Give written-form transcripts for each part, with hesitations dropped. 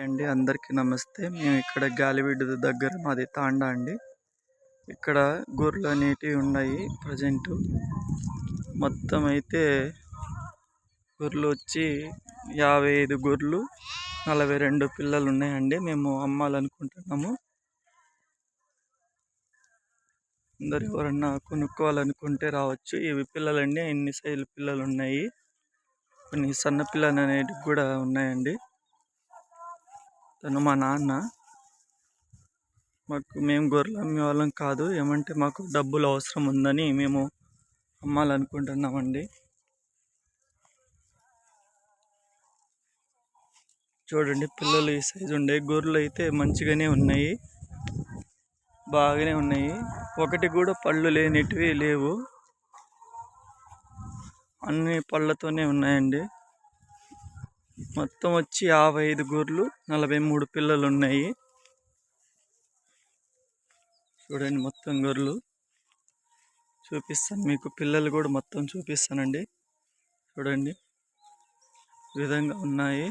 అండి అందరికీ నమస్తే. మేము ఇక్కడ గాలివీడు దగ్గర మాది తాండా అండి. ఇక్కడ గొర్రెలు అనేటివి ఉన్నాయి. ప్రజెంట్ మొత్తం అయితే గొర్రెలు వచ్చి 55 గొర్రెలు 42 పిల్లలు ఉన్నాయండి. మేము అమ్మాలనుకుంటున్నాము. అందరు ఎవరన్నా కొనుక్కోవాలనుకుంటే రావచ్చు. ఇవి పిల్లలండి, ఎన్ని సైజుల పిల్లలు ఉన్నాయి. కొన్ని సన్న పిల్లలు అనేటివి కూడా ఉన్నాయండి. తను మా నాన్న. మేము గొర్రెలు అమ్మే వాళ్ళం కాదు, ఏమంటే మాకు డబ్బులు అవసరం ఉందని మేము అమ్మాలనుకుంటున్నామండి. చూడండి, పిల్లలు ఈ సైజు ఉండే గొర్రెలు అయితే మంచిగానే ఉన్నాయి, బాగానే ఉన్నాయి. ఒకటి కూడా పళ్ళు లేనిటివి లేవు, అన్ని పళ్ళతోనే ఉన్నాయండి. మొత్తం వచ్చి 55 గొర్రెలు 43 పిల్లలు ఉన్నాయి. చూడండి, మొత్తం గొర్రెలు చూపిస్తాను మీకు. పిల్లలు కూడా మొత్తం చూపిస్తానండి. చూడండి, ఈ విధంగా ఉన్నాయి.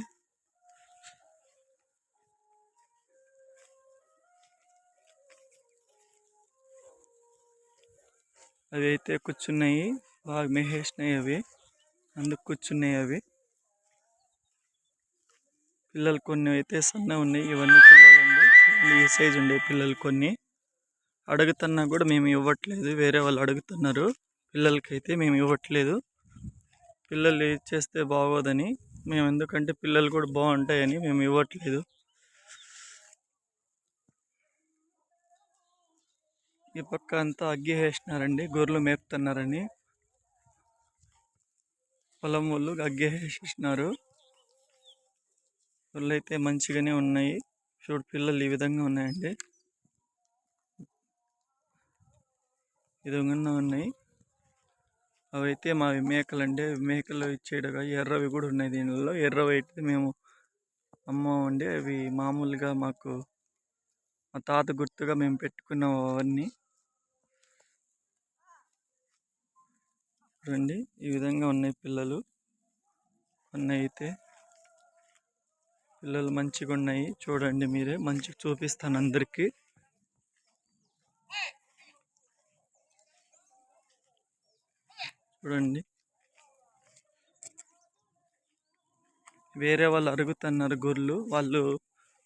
అవి అయితే కూర్చున్నాయి, బాగా మేహేసినాయి. అవి అందుకు కూర్చున్నాయి. అవి పిల్లలు కొన్ని అయితే సన్న ఉన్నాయి. ఇవన్నీ పిల్లలండి, ఈ సైజు ఉండే పిల్లలు. కొన్ని అడుగుతున్నా కూడా మేము ఇవ్వట్లేదు, వేరే వాళ్ళు అడుగుతున్నారు. పిల్లలకైతే మేము ఇవ్వట్లేదు. పిల్లలు ఇచ్చేస్తే బాగోదని మేము, ఎందుకంటే పిల్లలు కూడా బాగుంటాయని మేము ఇవ్వట్లేదు. ఈ పక్క అంతా అగ్గి వేసినారండి, గొర్రెలు మేపుతున్నారని. పొలం వాళ్ళు అగ్గి వేసేసినారు. గొర్రెలు అయితే మంచిగానే ఉన్నాయి. చూడు, పిల్లలు ఈ విధంగా ఉన్నాయండి, ఈ విధంగా ఉన్నాయి. అవైతే మావి మేకలండి. మేకలు ఇచ్చేటగా ఎర్రవి కూడా ఉన్నాయి. దీనిలో ఎర్రవి అయితే మేము అమ్మమండి. అవి మామూలుగా మాకు మా తాత గుర్తుగా మేము పెట్టుకున్నాం అవన్నీ. చూడండి, ఈ విధంగా ఉన్నాయి పిల్లలు. కొన్ని అయితే పిల్లలు మంచిగా ఉన్నాయి. చూడండి మీరే, మంచిగా చూపిస్తాను అందరికీ. చూడండి, వేరే వాళ్ళు అడుగుతున్నారు గొర్రెలు. వాళ్ళు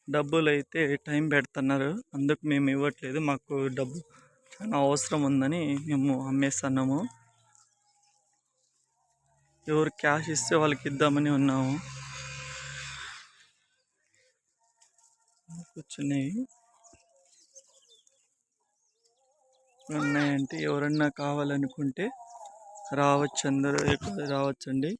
డబ్బులు అయితే టైం పెడుతున్నారు, అందుకు మేము ఇవ్వట్లేదు. మాకు డబ్బు చాలా అవసరం ఉందని మేము అమ్మేస్తున్నాము. ఎవరు క్యాష్ ఇస్తే వాళ్ళకి ఇద్దామని ఉన్నాము. కూర్చున్నాయి ఉన్నాయంటే ఎవరన్నా కావాలనుకుంటే రావచ్చు, అందరూ రావచ్చండి.